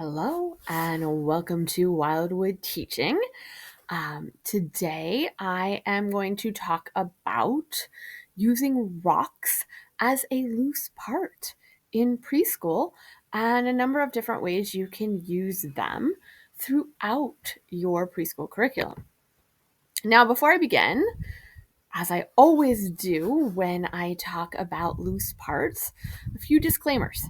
Hello and welcome to Wildwood Teaching. Today I am going to talk about using rocks as a loose part in preschool and a number of different ways you can use them throughout your preschool curriculum. Now, before I begin, as I always do when I talk about loose parts, a few disclaimers.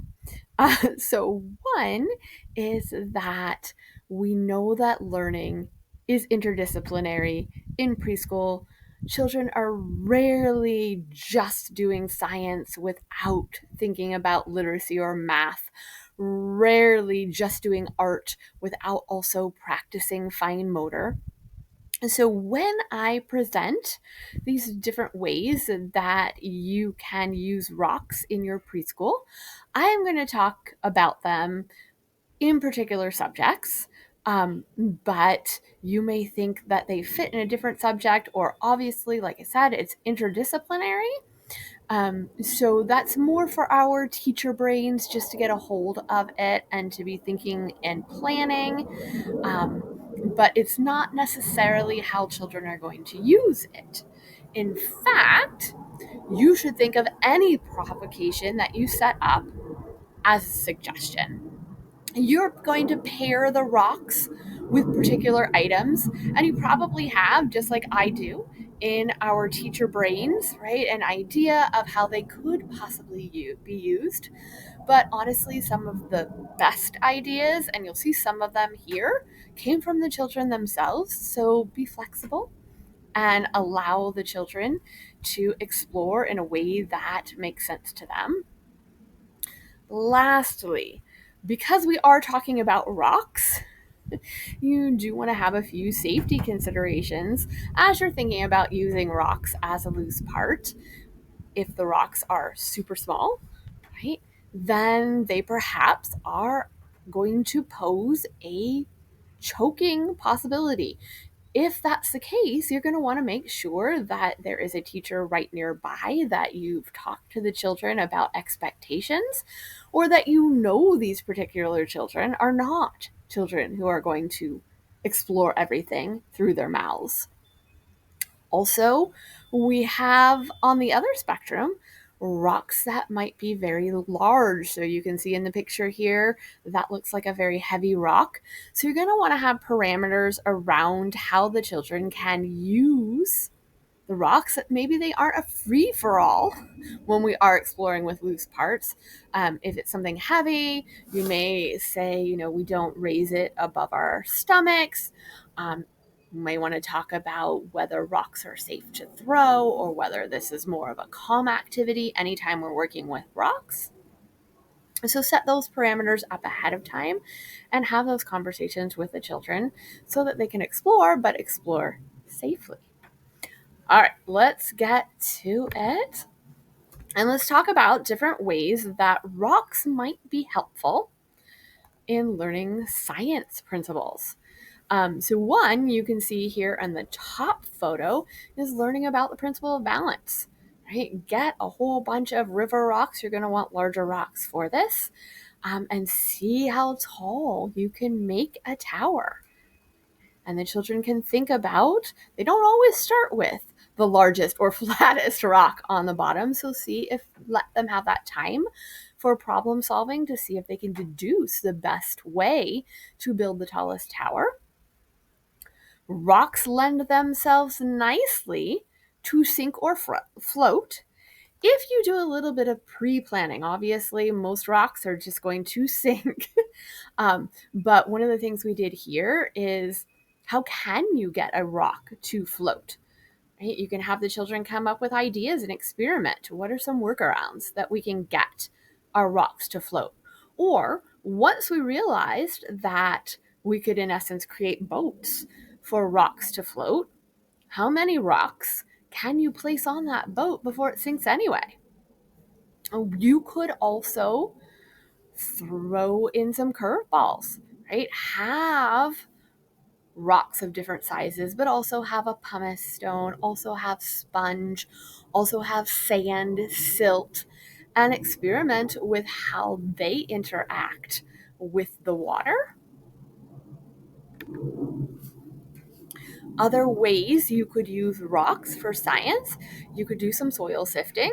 So, one is that we know that learning is interdisciplinary in preschool. Children are rarely just doing science without thinking about literacy or math, rarely just doing art without also practicing fine motor. So, when I present these different ways that you can use rocks in your preschool, I am going to talk about them in particular subjects. But you may think that they fit in a different subject, or obviously, like I said, it's interdisciplinary. So that's more for our teacher brains just to get a hold of it and to be thinking and planning. But it's not necessarily how children are going to use it. In fact, you should think of any provocation that you set up as a suggestion. You're going to pair the rocks with particular items, and you probably have, just like I do, in our teacher brains, right, an idea of how they could possibly be used. But honestly, some of the best ideas, and you'll see some of them here, came from the children themselves. So be flexible and allow the children to explore in a way that makes sense to them. Lastly, because we are talking about rocks, you do want to have a few safety considerations as you're thinking about using rocks as a loose part. If the rocks are super small, right, then they perhaps are going to pose a choking possibility. If that's the case, you're going to want to make sure that there is a teacher right nearby, that you've talked to the children about expectations, or that you know these particular children are not children who are going to explore everything through their mouths. Also, we have on the other spectrum rocks that might be very large. So you can see in the picture here, that looks like a very heavy rock. So you're going to want to have parameters around how the children can use the rocks. Maybe they aren't a free for all when we are exploring with loose parts. If it's something heavy, you may say, we don't raise it above our stomachs. You may want to talk about whether rocks are safe to throw or whether this is more of a calm activity anytime we're working with rocks. So set those parameters up ahead of time and have those conversations with the children so that they can explore, but explore safely. All right, let's get to it. And let's talk about different ways that rocks might be helpful in learning science principles. So one you can see here on the top photo is learning about the principle of balance. Right? Get a whole bunch of river rocks. You're going to want larger rocks for this. And see how tall you can make a tower. And the children can think about, they don't always start with the largest or flattest rock on the bottom. So let them have that time for problem solving to see if they can deduce the best way to build the tallest tower. Rocks lend themselves nicely to sink or float if you do a little bit of pre-planning. Obviously, most rocks are just going to sink. But one of the things we did here is, how can you get a rock to float? Right? You can have the children come up with ideas and experiment. What are some workarounds that we can get our rocks to float? Or once we realized that we could, in essence, create boats for rocks to float, how many rocks can you place on that boat before it sinks anyway? You could also throw in some curveballs, right? Have rocks of different sizes, but also have a pumice stone, also have sponge, also have sand, silt, and experiment with how they interact with the water. Other ways you could use rocks for science, you could do some soil sifting,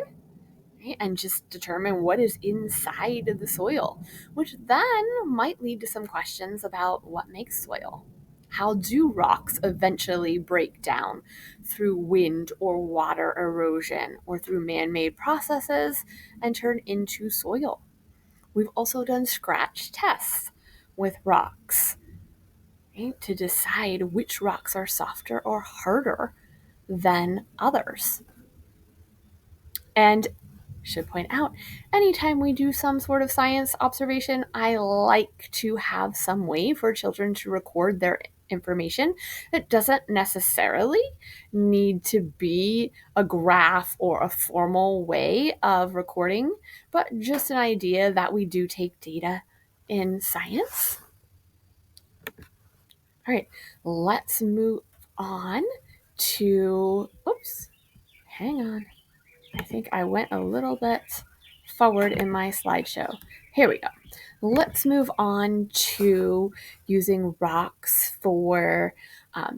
right, and just determine what is inside of the soil, which then might lead to some questions about what makes soil. How do rocks eventually break down through wind or water erosion or through man made processes and turn into soil? We've also done scratch tests with rocks, right, to decide which rocks are softer or harder than others. And should point out, anytime we do some sort of science observation, I like to have some way for children to record their information. It doesn't necessarily need to be a graph or a formal way of recording, but just an idea that we do take data in science. All right, let's move on to, oops, hang on. I think I went a little bit forward in my slideshow. Here we go. Let's move on to using rocks for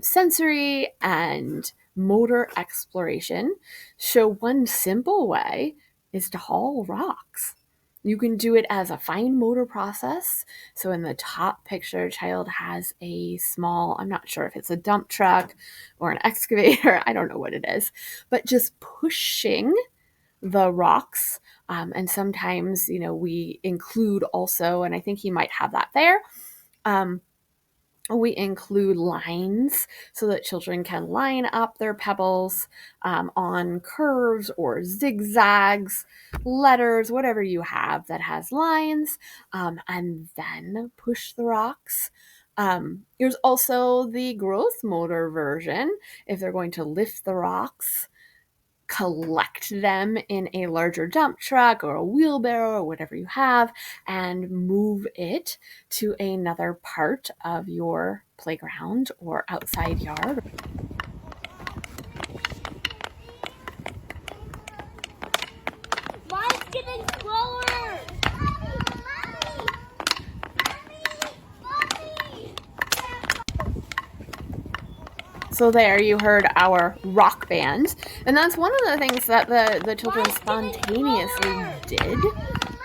sensory and motor exploration. So one simple way is to haul rocks. You can do it as a fine motor process. So in the top picture, child has a small, I'm not sure if it's a dump truck or an excavator, I don't know what it is, but just pushing the rocks. And sometimes, we include also, and I think he might have that there, we include lines so that children can line up their pebbles on curves or zigzags, letters, whatever you have that has lines, and then push the rocks. There's also the growth motor version if they're going to lift the rocks, collect them in a larger dump truck or a wheelbarrow or whatever you have, and move it to another part of your playground or outside yard. Mine's getting slower. So there you heard our rock band. And that's one of the things that the children spontaneously did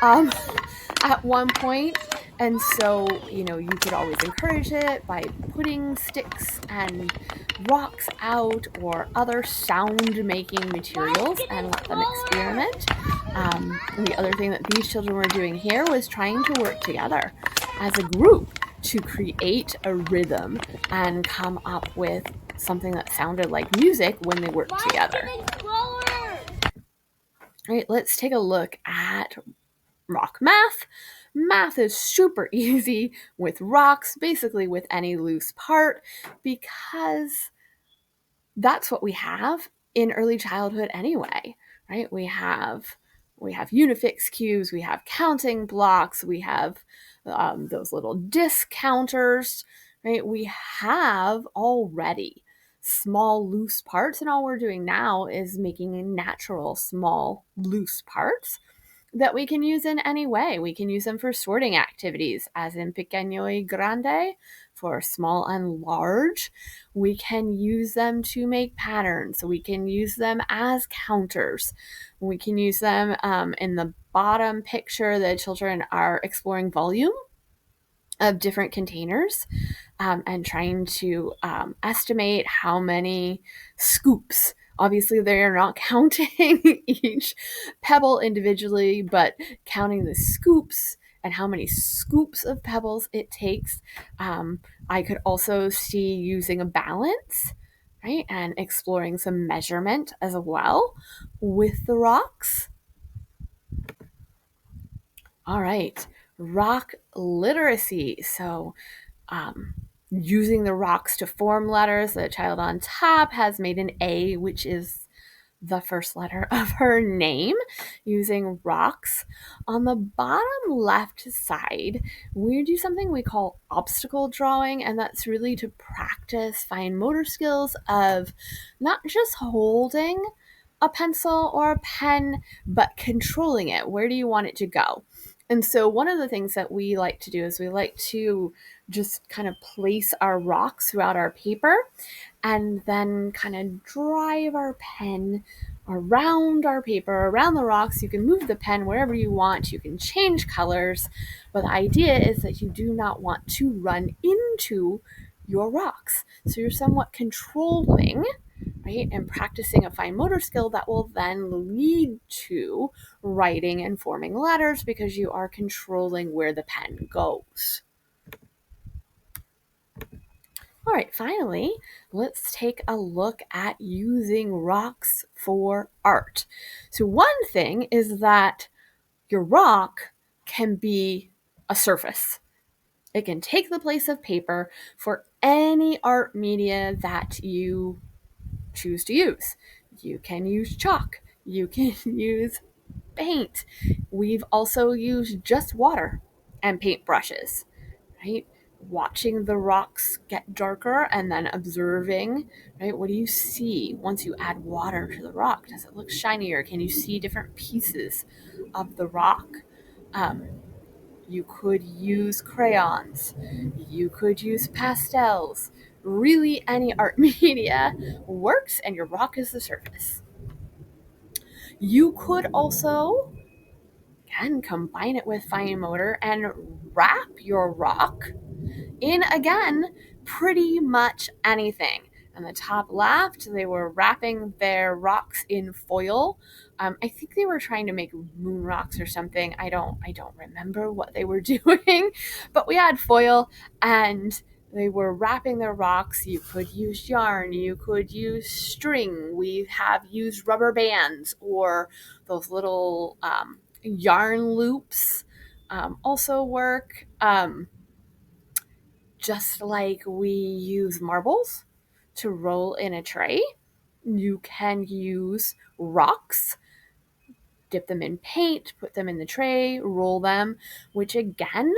at one point. And so, you could always encourage it by putting sticks and rocks out or other sound making materials and let them experiment. The other thing that these children were doing here was trying to work together as a group to create a rhythm and come up with something that sounded like music when they worked together. All right, let's take a look at rock math. Math is super easy with rocks, basically with any loose part, because that's what we have in early childhood anyway, right? We have unifix cubes, we have counting blocks, we have those little disc counters, right? We have already small loose parts, and all we're doing now is making natural small loose parts that we can use in any way. We can use them for sorting activities, as in pequeño y grande, for small and large. We can use them to make patterns. We can use them as counters. We can use them in the bottom picture. The children are exploring volume of different containers and trying to estimate how many scoops. Obviously, they're not counting each pebble individually, but counting the scoops and how many scoops of pebbles it takes. I could also see using a balance, right, and exploring some measurement as well with the rocks. All right, rock literacy. So, using the rocks to form letters. The child on top has made an A, which is the first letter of her name, using rocks. On the bottom left side, we do something we call obstacle drawing, and that's really to practice fine motor skills of not just holding a pencil or a pen, but controlling it. Where do you want it to go? And so, one of the things that we like to do is we like to just kind of place our rocks throughout our paper and then kind of drive our pen around our paper, around the rocks. You can move the pen wherever you want, you can change colors, but the idea is that you do not want to run into your rocks. So you're somewhat controlling, right, and practicing a fine motor skill that will then lead to writing and forming letters because you are controlling where the pen goes. All right, finally, let's take a look at using rocks for art. So, one thing is that your rock can be a surface, it can take the place of paper for any art media that you choose to use. You can use chalk, you can use paint. We've also used just water and paint brushes, right? Watching the rocks get darker and then observing, right? What do you see once you add water to the rock? Does it look shinier? Can you see different pieces of the rock? Um, you could use crayons. You could use pastels. Really, any art media works, and your rock is the surface. You could also, again, combine it with fine motor and wrap your rock in, again, pretty much anything. On the top left, they were wrapping their rocks in foil. I think they were trying to make moon rocks or something. I don't remember what they were doing, but we had foil and they were wrapping their rocks. You could use yarn, you could use string. We have used rubber bands or those little yarn loops. Also work. Just like we use marbles to roll in a tray, you can use rocks, dip them in paint, put them in the tray, roll them, which again,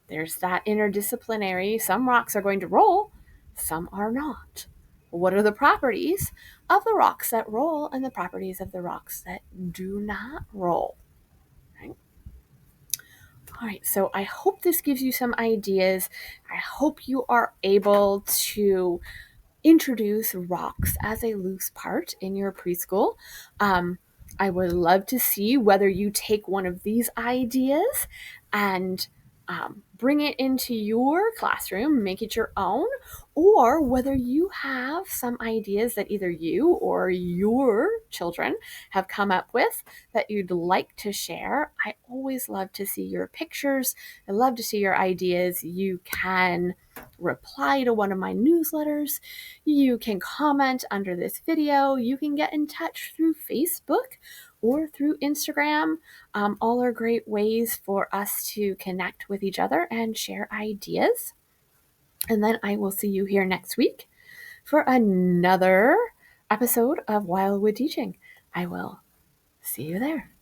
there's that interdisciplinary. Some rocks are going to roll, some are not. What are the properties of the rocks that roll and the properties of the rocks that do not roll? Right? All right, so I hope this gives you some ideas. I hope you are able to introduce rocks as a loose part in your preschool. Um, I would love to see whether you take one of these ideas and bring it into your classroom, make it your own, or whether you have some ideas that either you or your children have come up with that you'd like to share. I always love to see your pictures. I love to see your ideas. You can reply to one of my newsletters. You can comment under this video. You can get in touch through Facebook or through Instagram. All are great ways for us to connect with each other and share ideas. And then I will see you here next week for another episode of Wildwood Teaching. I will see you there.